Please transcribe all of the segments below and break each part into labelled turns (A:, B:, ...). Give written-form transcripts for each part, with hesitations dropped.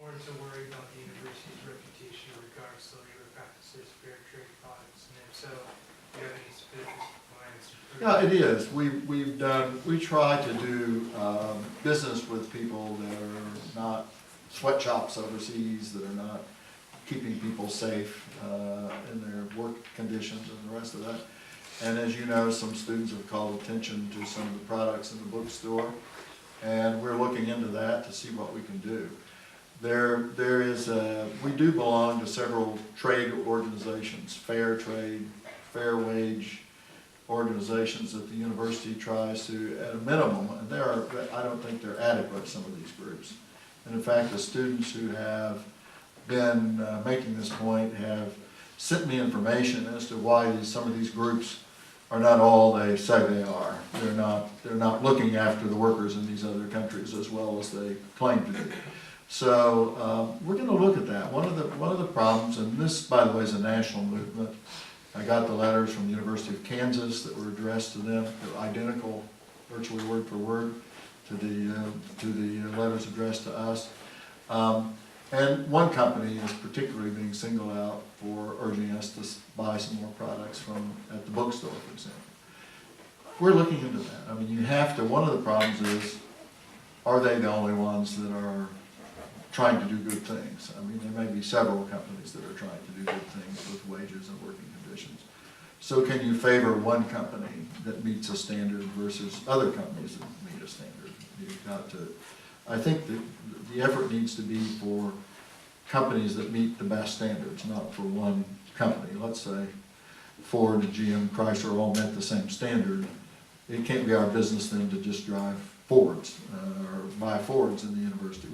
A: or to worry about the university's reputation in regards to labor practices, fair trade products, and if so, do you have any specific plans?
B: Yeah, it is. We try to do business with people that are not sweatshops overseas, that are not keeping people safe in their work conditions and the rest of that. And as you know, some students have called attention to some of the products in the bookstore, and we're looking into that to see what we can do. We do belong to several trade organizations, fair trade, fair wage organizations that the university tries to, at a minimum, and I don't think they're adequate, some of these groups. And in fact, the students who have been making this point have sent me information as to why some of these groups are not all they say they are. They're not looking after the workers in these other countries as well as they claim to do. So we're going to look at that. One of the problems, and this, by the way, is a national movement. I got the letters from the University of Kansas that were addressed to them. They're identical, virtually word for word, to the letters addressed to us. And one company is particularly being singled out for urging us to buy some more products at the bookstore, for example. We're looking into that. I mean, you have to, one of the problems is, are they the only ones that are trying to do good things? I mean, there may be several companies that are trying to do good things with wages and working conditions. So can you favor one company that meets a standard versus other companies that meet a standard? You've got to, I think that the effort needs to be for companies that meet the best standards, not for one company. Let's say Ford, GM, Chrysler all met the same standard. It can't be our business then to just drive Fords or buy Fords in the university.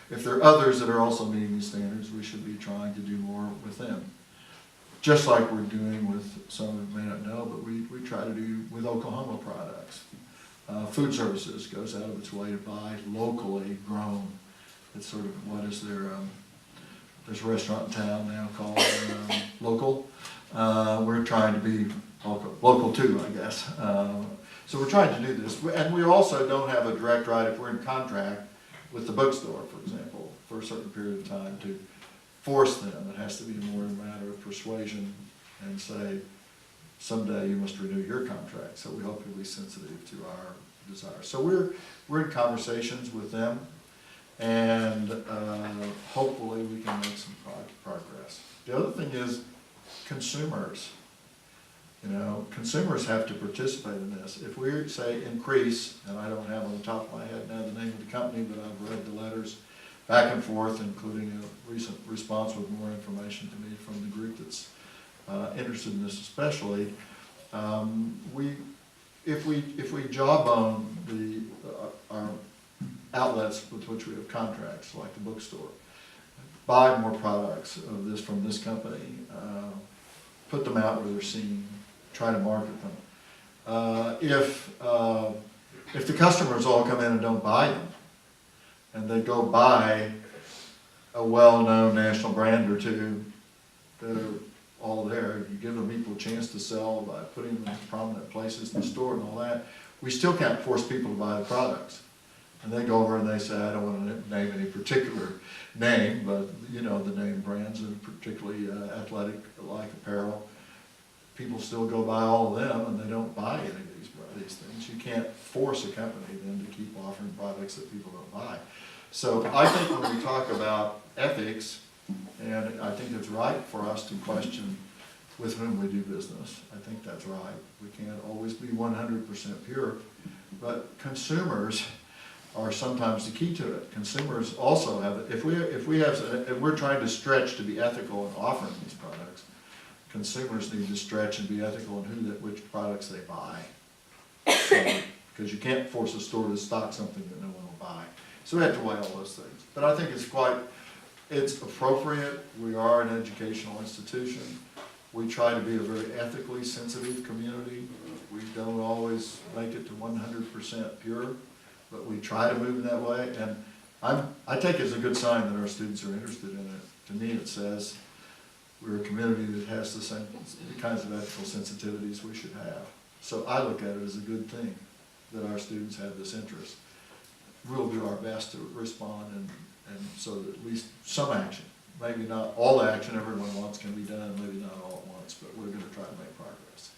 B: If there are others that are also meeting these standards, we should be trying to do more with them. Just like we're doing with, some of you may not know, but we try to do with Oklahoma products. Food Services goes out of its way to buy locally grown. It's sort of, what is there's a restaurant in town now called Local. We're trying to be local too, I guess. So we're trying to do this. And we also don't have a direct right, if we're in contract with the bookstore, for example, for a certain period of time, to force them. It has to be more a matter of persuasion and say, someday you must renew your contract. So we hope you'll be sensitive to our desires. So we're in conversations with them, and hopefully we can make some progress. The other thing is consumers. You know, consumers have to participate in this. If we say increase, and I don't have on the top of my head now the name of the company, but I've read the letters back and forth, including a recent response with more information to me from the group that's interested in this especially. If we jawbone our outlets with which we have contracts, like the bookstore, buy more products of this from this company, put them out where they're seen, try to market them. If the customers all come in and don't buy them, and they go buy a well-known national brand or two that are all there, you give them equal chance to sell by putting them in prominent places in the store and all that, we still can't force people to buy the products. And they go over and they say, I don't want to name any particular name, but you know the name brands, and particularly athletic-like apparel. People still go buy all of them, and they don't buy any of these things. You can't force a company then to keep offering products that people don't buy. So I think when we talk about ethics, and I think it's right for us to question with whom we do business. I think that's right. We can't always be 100% pure, but consumers are sometimes the key to it. Consumers also have, if we're trying to stretch to be ethical in offering these products, consumers need to stretch and be ethical in which products they buy. Because you can't force a store to stock something that no one will buy. So we have to weigh all those things. But I think it's appropriate. We are an educational institution. We try to be a very ethically sensitive community. We don't always make it to 100% pure, but we try to move in that way. And I take it as a good sign that our students are interested in it. To me, it says we're a community that has the kinds of ethical sensitivities we should have. So I look at it as a good thing that our students have this interest. We'll do our best to respond And so that at least some action, maybe not all the action everyone wants can be done, maybe not all at once, but we're gonna try to make progress.